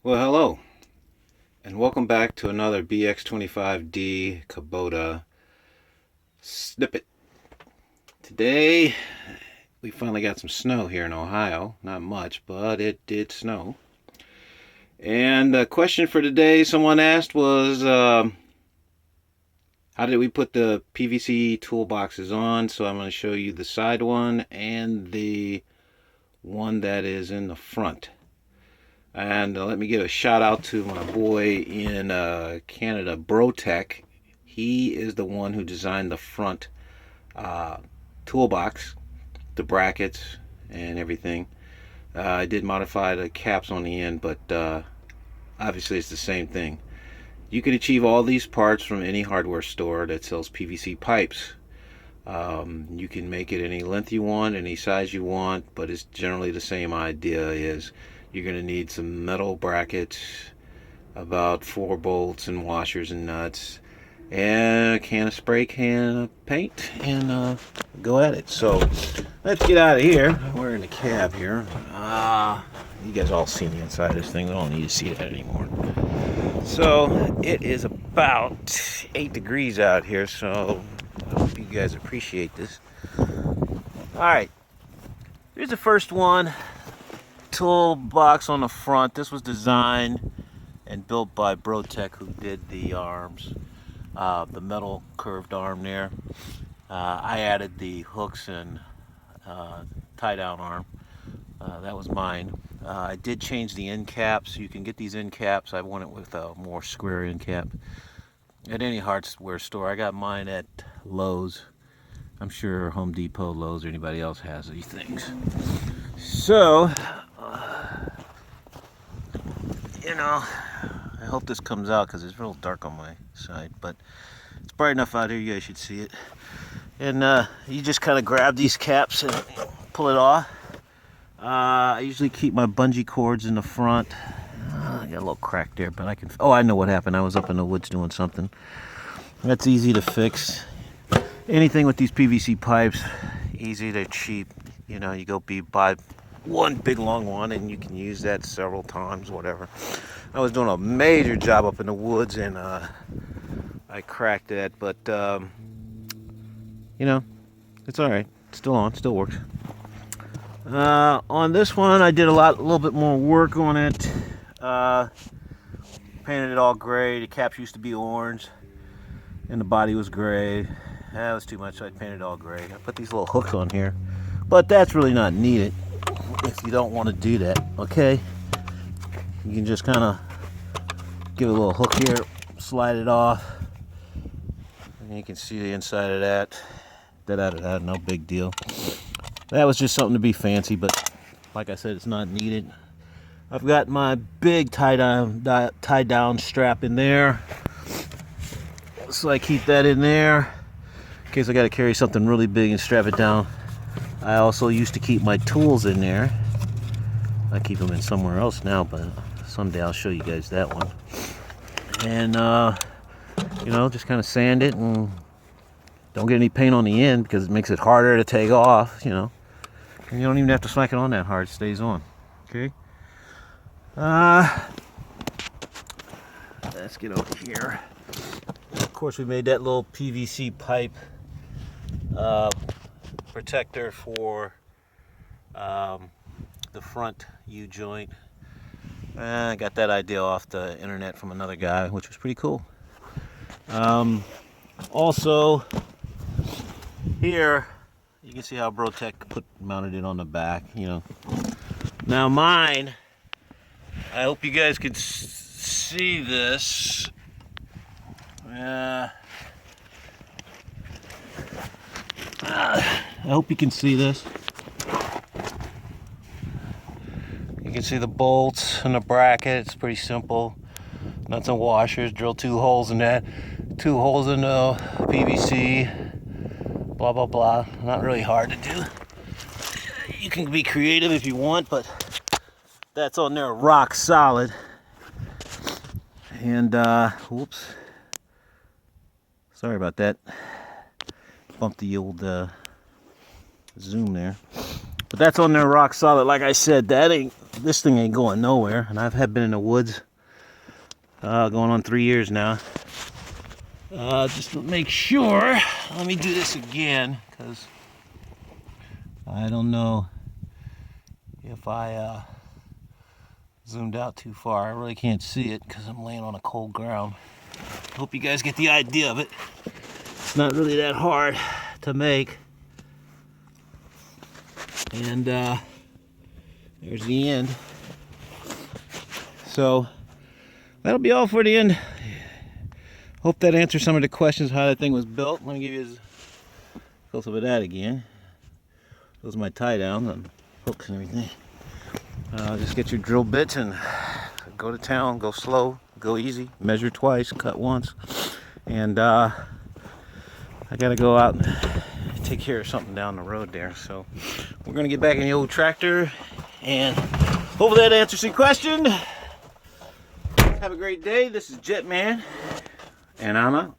Well, hello, and welcome back to another BX25D Kubota snippet. Today, we finally got some snow here in Ohio. Not much, but it did snow. And the question for today someone asked was, how did we put the PVC toolboxes on? So I'm going to show you the side one and the one that is in the front. And let me give a shout out to my boy in Canada, Brotech. He is the one who designed the front uh, toolbox, the brackets, and everything. I did modify the caps on the end, but obviously it's the same thing. You can achieve all these parts from any hardware store that sells PVC pipes. You can make it any length you want, any size you want, but it's generally the same idea. Is you're going to need some metal brackets, about 4 bolts and washers and nuts, and a can of spray can of paint, and go at it. So let's get out of here. We're in the cab here. You guys all seen the inside of this thing. We don't need to see that anymore. So it is about 8 degrees out here, so I hope you guys appreciate this. Alright, here's the first one. Toolbox on the front. This was designed and built by Brotech, who did the arms, the metal curved arm there. I added the hooks and tie down arm. That was mine. I did change the end caps. You can get these end caps. I want it with a more square end cap at any hardware store. I got mine at Lowe's. I'm sure Home Depot, Lowe's, or anybody else has these things. So, I hope this comes out because it's real dark on my side, but it's bright enough out here you guys should see it. And you just kind of grab these caps and pull it off. I usually keep my bungee cords in the front. I got a little crack there, but I can... Oh, I know what happened. I was up in the woods doing something. That's easy to fix. Anything with these PVC pipes, easy, they're cheap. You go buy one big long one and you can use that several times, whatever. I was doing a major job up in the woods and I cracked that, but it's all right. It's still on, still works. On this one, I did a little bit more work on it. Painted it all gray. The caps used to be orange, and the body was gray. That was too much, so I painted it all gray. I put these little hooks on here, but that's really not needed if you don't want to do that. Okay, you can just kind of give it a little hook here, slide it off, and you can see the inside of that. No big deal. That was just something to be fancy, but like I said, it's not needed. I've got my big tie down strap in there, so I keep that in there in case I got to carry something really big and strap it down. I also used to keep my tools in there. I keep them in somewhere else now, but someday I'll show you guys that one. And just kind of sand it and don't get any paint on the end because it makes it harder to take off. And you don't even have to slack it on that hard. It stays on. Okay. Let's get over here. Of course, we made that little PVC pipe protector for the front U-joint. I got that idea off the internet from another guy, which was pretty cool. Also, here you can see how Brotech mounted it on the back. Now mine, I hope you guys can see this. I hope you can see this. You can see the bolts and the bracket. It's pretty simple. Nuts and washers. Drill 2 holes in that. 2 holes in the PVC. Blah blah blah. Not really hard to do. You can be creative if you want, but that's on there rock solid. And whoops, sorry about that. Bumped the old zoom there, but that's on there rock solid. Like I said, that ain't this thing ain't going nowhere, and I've been in the woods going on 3 years now. Just to make sure, let me do this again, because I don't know if I zoomed out too far. I really can't see it because I'm laying on a cold ground. Hope you guys get the idea of it. It's not really that hard to make. And there's the end. So that'll be all for the end. Hope that answers some of the questions how that thing was built. Let me give you a close-up of that again. Those are my tie downs and hooks and everything. Just get your drill bits and go to town, go slow, go easy, measure twice, cut once. And I gotta go out and take care of something down the road there. So we're gonna get back in the old tractor, and hopefully that answers your question. Have a great day. This is Jetman, and I'm out.